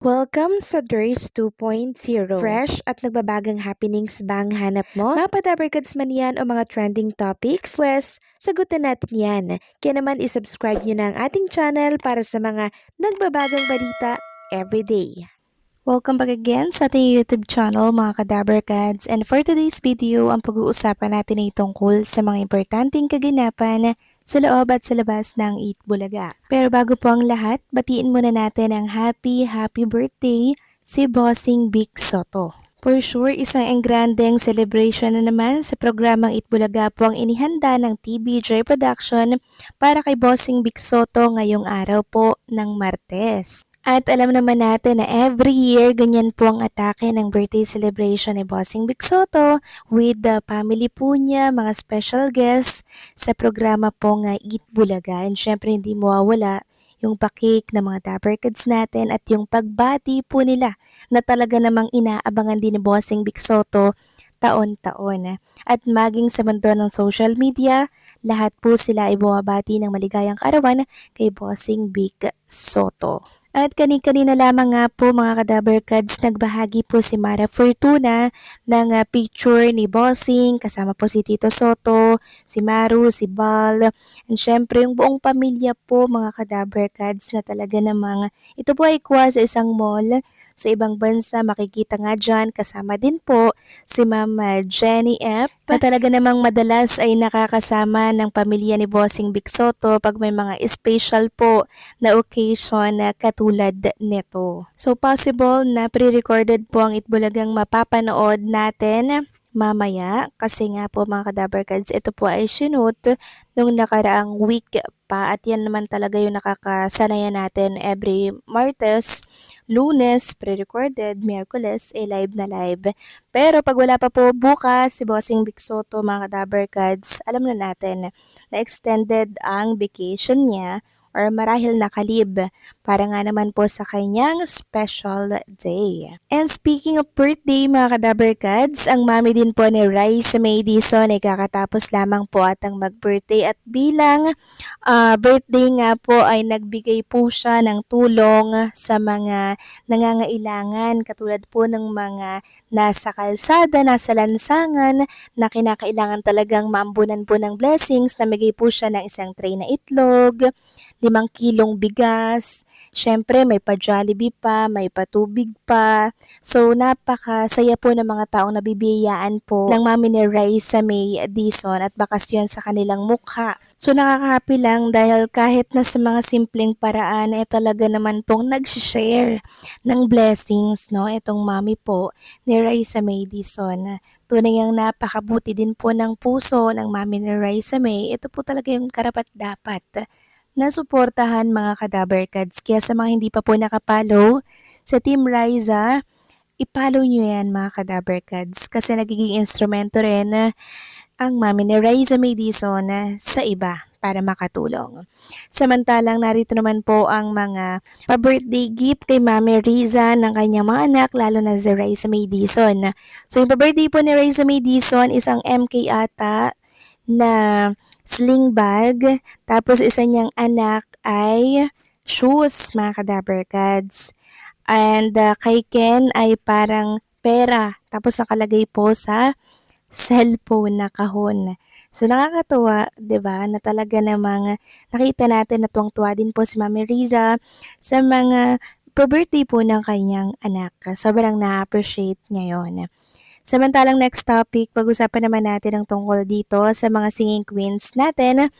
Welcome sa DRS 2.0. Fresh at nagbabagang happenings ba ang hanap mo? Mga padabarkads man yan o mga trending topics? Pwes, sagutin natin yan. Kaya naman isubscribe nyo na ang ating channel para sa mga nagbabagang balita everyday. Welcome back again sa ating YouTube channel mga Kadabarkads, and for today's video ang pag-uusapan natin ay tungkol sa mga importanteng kaganapan sa loob at sa labas ng Eat Bulaga. Pero bago po ang lahat, batiin muna natin ang happy birthday si Bossing Vic Soto. For sure, isang engrandeng celebration na naman sa programang Eat Bulaga po ang inihanda ng TVJ Production para kay Bossing Vic Soto ngayong araw po ng Martes. At alam naman natin na every year ganyan po ang atake ng birthday celebration ni Bossing Vic Soto with the family po niya, mga special guests sa programa po nga Eat Bulaga. And syempre hindi mawawala yung pakik ng mga Dapperkids natin at yung pagbati po nila na talaga namang inaabangan din ni Bossing Vic Soto taon-taon. At maging sa mundo ng social media, lahat po sila ay bumabati ng maligayang kaarawan kay Bossing Vic Soto. At kani-kanina lamang nga po mga Kadabarkads, nagbahagi po si Mara Fortuna ng picture ni Bossing, kasama po si Tito Soto, si Maru, si Bal, and syempre yung buong pamilya po mga Kadabarkads na talaga namang ito po ay kuha sa isang mall sa ibang bansa. Makikita nga dyan, kasama din po si Mama Jenny F. na talaga namang madalas ay nakakasama ng pamilya ni Bossing Vic Soto pag may mga special po na occasion na katulad nito. So possible na pre-recorded po ang Itbulagang mapapanood natin mamaya kasi nga po mga Kadabarkads, ito po ay shoot nung nakaraang week pa at yan naman talaga yung nakakasanayan natin every Martes, Lunes, pre-recorded, Miyerkules, live na live. Pero pag wala pa po bukas si Bossing Vic Soto mga Kadabarkads, alam na natin na extended ang vacation niya or marahil nakalib para nga naman po sa kanyang special day. And speaking of birthday mga Kadabarkads, ang mami din po ni Rice May Dizon ay kakatapos lamang po atang mag-birthday at bilang birthday nga po ay nagbigay po siya ng tulong sa mga nangangailangan katulad po ng mga nasa kalsada, nasa lansangan na kinakailangan talagang maambunan po ng blessings. Namigay po siya ng isang tray na itlog, 5 kilong bigas, syempre may pa-Jollibee pa, may patubig pa. So napakasaya po ng mga taong nabibiyayaan po ng mami ni Raisa May Dizon at bakas yun sa kanilang mukha. So nakaka-happy lang dahil kahit na sa mga simpleng paraan talaga naman pong nag-share ng blessings, no? Itong mami po ni Raisa May Dizon. Tunay ang napakabuti din po ng puso ng mami ni Raisa May. Ito po talaga yung karapat-dapat na suportahan mga Kadabarkads. Kaya sa mga hindi pa po nakapollow sa Team Riza, ipollow nyo yan mga Kadabarkads kasi nagiging instrumento rin ang mami ni Riza May Dizon sa iba para makatulong. Samantalang narito naman po ang mga pa-birthday gift kay Mami Riza ng kanyang mga anak, lalo na si Riza May Dizon. So yung pa-birthday po ni Riza May Dizon, isang MK ata na sling bag, tapos isa niyang anak ay shoes mga Kadabarkads. And kay Ken ay parang pera, tapos nakalagay po sa cellphone na kahon. So nakakatuwa, 'di ba? Na talaga namang nakita natin na tuwang-tuwa din po si Mami Riza sa mga birthday po ng kanyang anak. Sobrang na-appreciate ngayon. Samantalang next topic, pag-usapan naman natin ang tungkol dito sa mga singing queens natin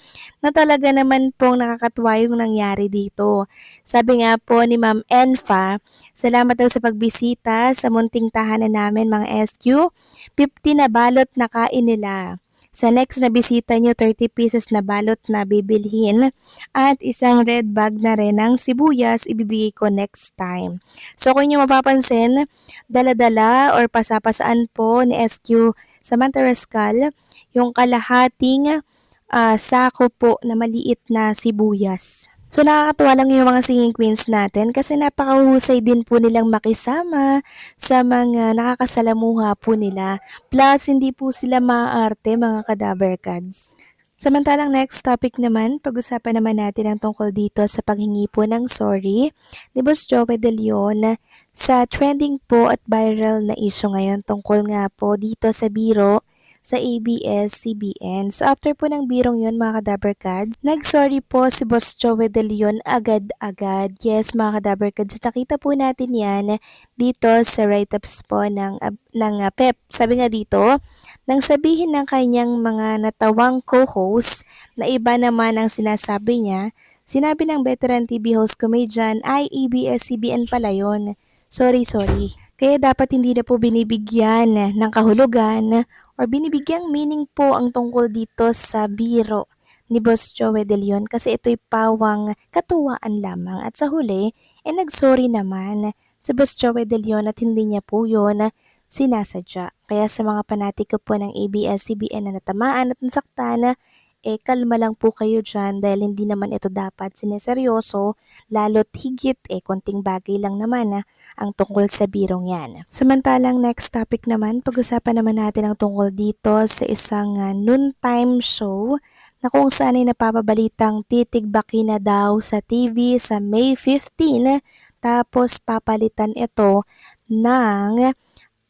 na talaga naman pong nakakatuwa yung nangyari dito. Sabi nga po ni Ma'am Enfa, salamat daw sa pagbisita sa munting tahanan namin mga SQ. 50 na balot na kain nila. Sa next na bisita nyo, 30 pieces na balot na bibilhin at isang red bag na rin ng sibuyas ibibigay ko next time. So kung nyo mapapansin, dala-dala or pasapasaan po ni SQ Samantha Rascal yung kalahating sako po na maliit na sibuyas. So nakakatuwa lang yung mga singing queens natin kasi napakahusay din po nilang makisama sa mga nakakasalamuha po nila. Plus hindi po sila maaarte mga Kadabarkads. Samantalang next topic naman, pag-usapan naman natin ang tungkol dito sa paghingi po ng sorry ni Boss Joey De Leon sa trending po at viral na issue ngayon tungkol nga po dito sa biro sa ABS-CBN. So after po ng birong yun mga Kadaberkads, nag-sorry po si Boss Joey De Leon agad-agad. Yes mga Kadaberkads, nakita po natin yan dito sa write-ups po ng PEP. Sabi nga dito, nang sabihin ng kanyang mga natawang co-host na iba naman ang sinasabi niya, sinabi ng veteran TV host comedian ay ABS-CBN pala yun. Sorry. Kaya dapat hindi na po binibigyan ng kahulugan or binibigyang meaning po ang tungkol dito sa biro ni Boss Joey De Leon kasi ito'y pawang katuwaan lamang at sa huli, nagsorry naman si Boss Joey De Leon at hindi niya po yun sinasadya. Kaya sa mga panatiko po ng ABS-CBN na natamaan at nasaktan, kalma lang po kayo dyan dahil hindi naman ito dapat sineseryoso, lalo't higit konting bagay lang naman ang tungkol sa birong yan. Samantalang next topic naman, pag-usapan naman natin ang tungkol dito sa isang noontime show na kung saan ay napapabalitang titigbaki na daw sa TV sa May 15, tapos papalitan ito ng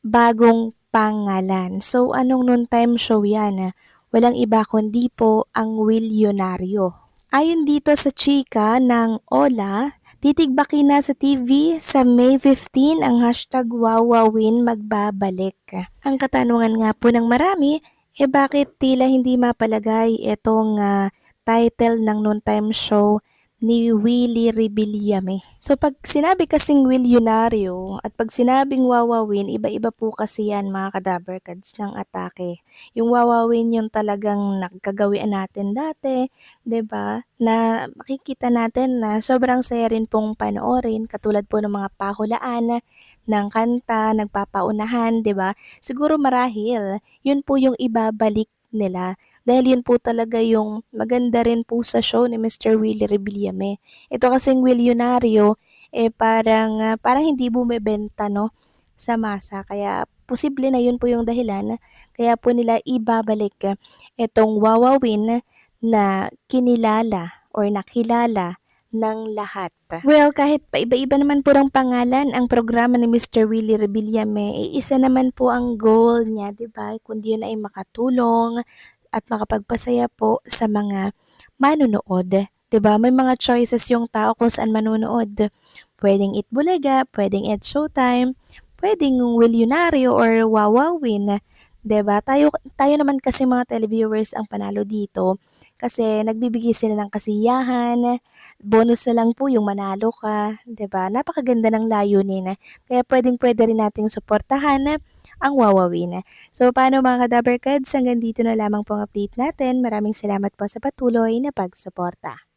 bagong pangalan. So, anong noontime show yan? Walang iba kundi po ang Willionario. Ayon dito sa chika ng Ola, titigbaki na sa TV sa May 15 ang hashtag Wawawin magbabalik. Ang katanungan nga po ng marami, bakit tila hindi mapalagay itong title ng noontime show ni Willie Rebillame. So pag sinabi kasing Willionario at pag sinabing Wawawin, iba-iba po kasi yan mga Kadaberkads ng atake. Yung Wawawin yung talagang nakagawian natin dati, 'di ba? Na makikita natin na sobrang saya rin pong panoorin katulad po ng mga pahulaan ng kanta, nagpapaunahan, 'di ba? Siguro marahil, yun po yung ibabalik nila dahil yun po talaga yung maganda rin po sa show ni Mr. Willie Rebillame. Ito kasing Willionario, parang hindi bumebenta, no, sa masa. Kaya posible na yun po yung dahilan. Kaya po nila ibabalik itong Wawawin na kinilala or nakilala ng lahat. Well, kahit pa iba-iba naman po ng pangalan ang programa ni Mr. Willie Rebillame, isa naman po ang goal niya, 'di ba? Kundi yun ay makatulong at makapagpasaya po sa mga manonood. 'Di ba? May mga choices yung tao kung saan manonood. Pwedeng Eat Bulaga, pwedeng Eat Showtime, pwedeng Willionario or Wawawin. 'Di ba? Tayo naman kasi mga televiewers ang panalo dito kasi nagbibigay sila ng kasiyahan, bonus na lang po yung manalo ka, 'di ba? Napakaganda ng layunin. Kaya pwedeng-pwede rin nating suportahan ang Wawawin. So paano mga Kadaberkads, hanggang dito na lamang po ang update natin. Maraming salamat po sa patuloy na pagsuporta.